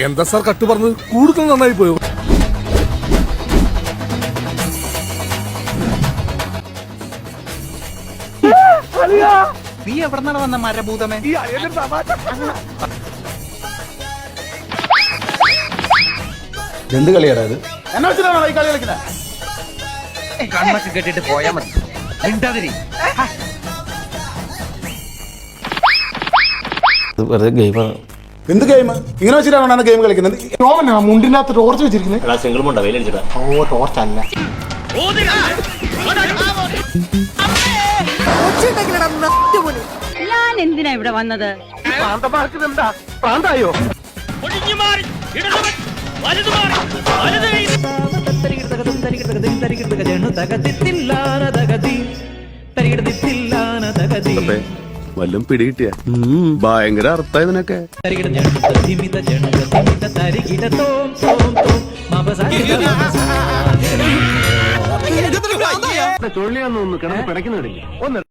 എന്താ sir cut പറഞ്ഞത്? കൂടുതൽ നന്നായി പോയോ? നീ എവിടെ വന്ന മരഭൂതമേ? എന്ത് കളിയാടാ ഇത്? എന്നെ വെച്ചിട്ടാണോ ഈ കളി കളിക്കുന്നത്? കണ്ണൊക്കെ കെട്ടിട്ട് പോയാ മതി. മിണ്ടാതിരി. എന്ത് ഗെയിം? ഇങ്ങനെ വെച്ചിട്ടാണ് ഗെയിം കളിക്കുന്നത്? മുണ്ടിനകത്ത് ടോർച്ച് വെച്ചിരിക്കുന്നത്. ഓ, ടോർച്ച് അല്ല. ഞാൻ എന്തിനാ ഇവിടെ വന്നത്? പ്രാന്തായോ? വല്ലതും പിടികിട്ടിയ ഭയങ്കര അർത്ഥം ഇതിനൊക്കെ. ചുള്ളിയൊന്നും കിടന്ന് പിടയ്ക്കുന്നില്ല.